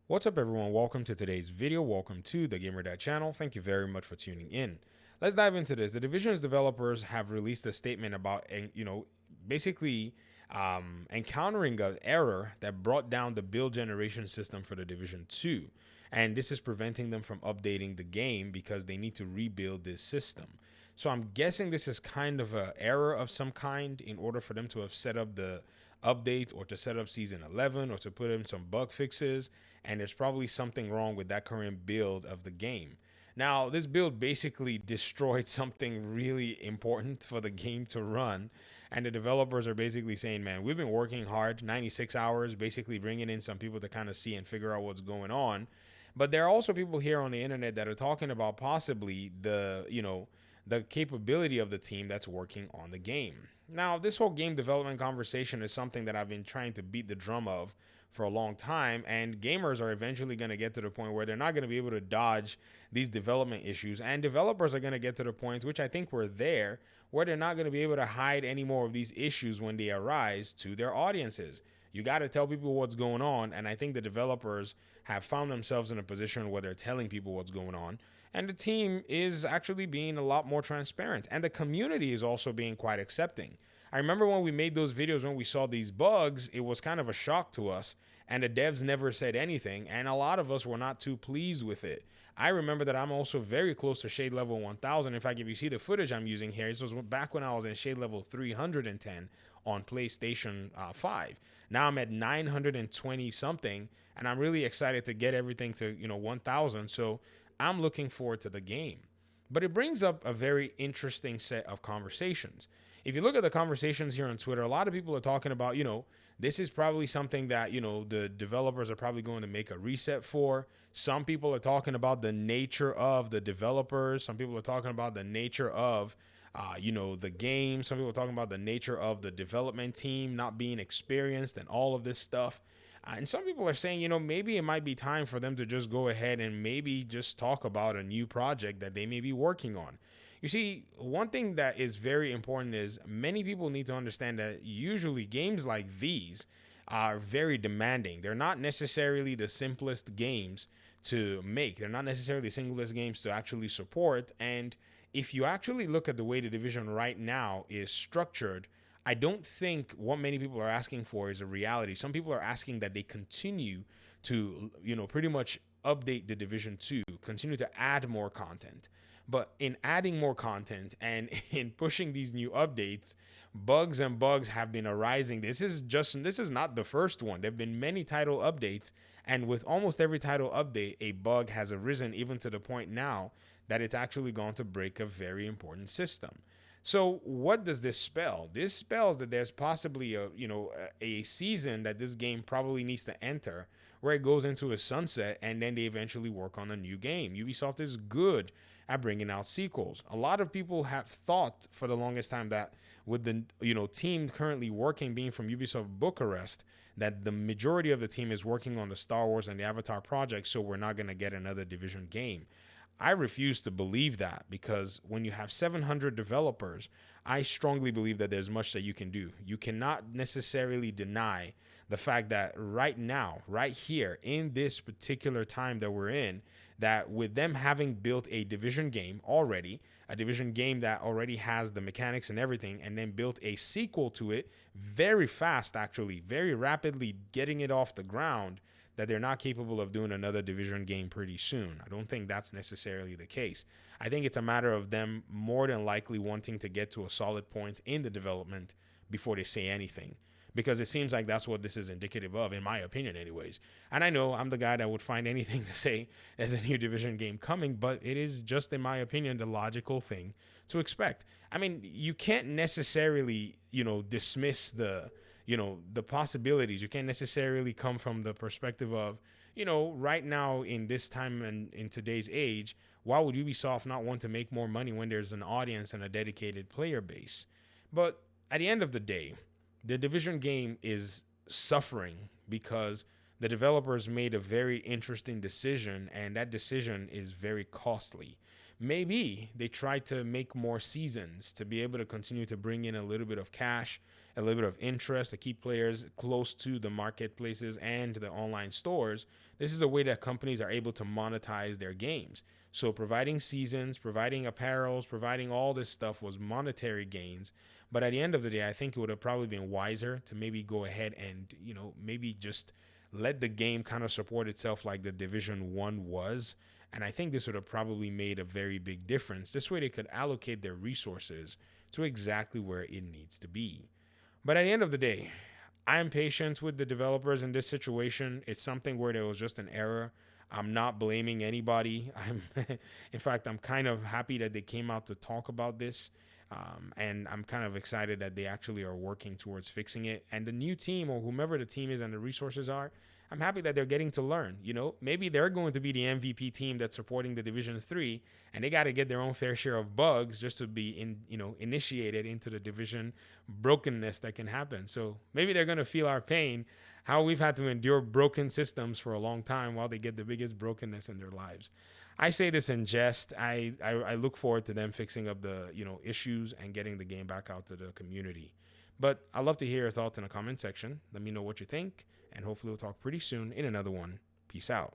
What's up, everyone? Welcome to today's video. Welcome to the Gamer Dad channel. Thank you very much for tuning in. Let's dive into this. The Division's developers have released a statement about, basically encountering an error that brought down the build generation system for the Division 2. And this is preventing them from updating the game because they need to rebuild this system. So I'm guessing this is kind of an error of some kind in order for them to have set up the update or to set up season 11 or to put in some bug fixes, and there's probably something wrong with that current build of the game. Now, this build basically destroyed something really important for the game to run, and the developers are basically saying, man, we've been working hard, 96 hours, basically bringing in some people to kind of see and figure out what's going on. But there are also people here on the internet that are talking about possibly the capability of the team that's working on the game. Now, this whole game development conversation is something that I've been trying to beat the drum of for a long time, and gamers are eventually going to get to the point where they're not going to be able to dodge these development issues, and developers are going to get to the point, which I think we're there, where they're not going to be able to hide any more of these issues when they arise to their audiences. You got to tell people what's going on, and I think the developers have found themselves in a position where they're telling people what's going on, and the team is actually being a lot more transparent, and the community is also being quite accepting. I remember when we made those videos, when we saw these bugs, it was kind of a shock to us, and the devs never said anything, and a lot of us were not too pleased with it. I remember that I'm also very close to shade level 1000. In fact, if you see the footage I'm using here, this was back when I was in shade level 310 on PlayStation 5. Now I'm at 920 something, and I'm really excited to get everything to 1000. So I'm looking forward to the game. But it brings up a very interesting set of conversations. If you look at the conversations here on Twitter, a lot of people are talking about, this is probably something that, the developers are probably going to make a reset for. Some people are talking about the nature of the developers. Some people are talking about the nature of, the game. Some people are talking about the nature of the development team not being experienced and all of this stuff. And some people are saying, maybe it might be time for them to just go ahead and maybe just talk about a new project that they may be working on. You see, one thing that is very important is many people need to understand that usually games like these are very demanding. They're not necessarily the simplest games to make. They're not necessarily the simplest games to actually support. And if you actually look at the way the division right now is structured, I don't think what many people are asking for is a reality. Some people are asking that they continue to, pretty much update the Division 2, continue to add more content. But in adding more content and in pushing these new updates, bugs and bugs have been arising. This is not the first one. There've been many title updates, and with almost every title update, a bug has arisen, even to the point now that it's actually going to break a very important system. So what does this spell? This spells that there's possibly a season that this game probably needs to enter where it goes into a sunset and then they eventually work on a new game. Ubisoft is good at bringing out sequels. A lot of people have thought for the longest time that with the team currently working being from Ubisoft Bucharest, that the majority of the team is working on the Star Wars and the Avatar project, so we're not going to get another Division game. I refuse to believe that, because when you have 700 developers, I strongly believe that there's much that you can do. You cannot necessarily deny the fact that right now, right here, in this particular time that we're in, that with them having built a Division game already, a Division game that already has the mechanics and everything, and then built a sequel to it very fast, actually, very rapidly getting it off the ground, that they're not capable of doing another Division game pretty soon. I don't think that's necessarily the case. I think it's a matter of them more than likely wanting to get to a solid point in the development before they say anything, because it seems like that's what this is indicative of, in my opinion anyways. And I know I'm the guy that would find anything to say there's a new Division game coming, but it is just, in my opinion, the logical thing to expect. I mean, you can't necessarily, dismiss the possibilities. You can't necessarily come from the perspective of, right now in this time and in today's age, why would Ubisoft not want to make more money when there's an audience and a dedicated player base? But at the end of the day, the Division game is suffering because the developers made a very interesting decision, and that decision is very costly. maybe they try to make more seasons to be able to continue to bring in a little bit of cash, a little bit of interest to keep players close to the marketplaces and the online stores. This is a way that companies are able to monetize their games. So providing seasons, providing apparels, providing all this stuff was monetary gains. But at the end of the day, I think it would have probably been wiser to maybe go ahead and, maybe just let the game kind of support itself like the Division 1 was. And I think this would have probably made a very big difference. This way they could allocate their resources to exactly where it needs to be. But at the end of the day, I'm patient with the developers in this situation. It's something where there was just an error. I'm not blaming anybody. In fact, I'm kind of happy that they came out to talk about this. And I'm kind of excited that they actually are working towards fixing it. And the new team, or whomever the team is and the resources are, I'm happy that they're getting to learn. Maybe they're going to be the MVP team that's supporting the Divisions 3, and they got to get their own fair share of bugs just to be initiated into the division brokenness that can happen. So maybe they're going to feel our pain, how we've had to endure broken systems for a long time while they get the biggest brokenness in their lives. I say this in jest. I look forward to them fixing up the issues and getting the game back out to the community. But I'd love to hear your thoughts in the comment section. Let me know what you think, and hopefully we'll talk pretty soon in another one. Peace out.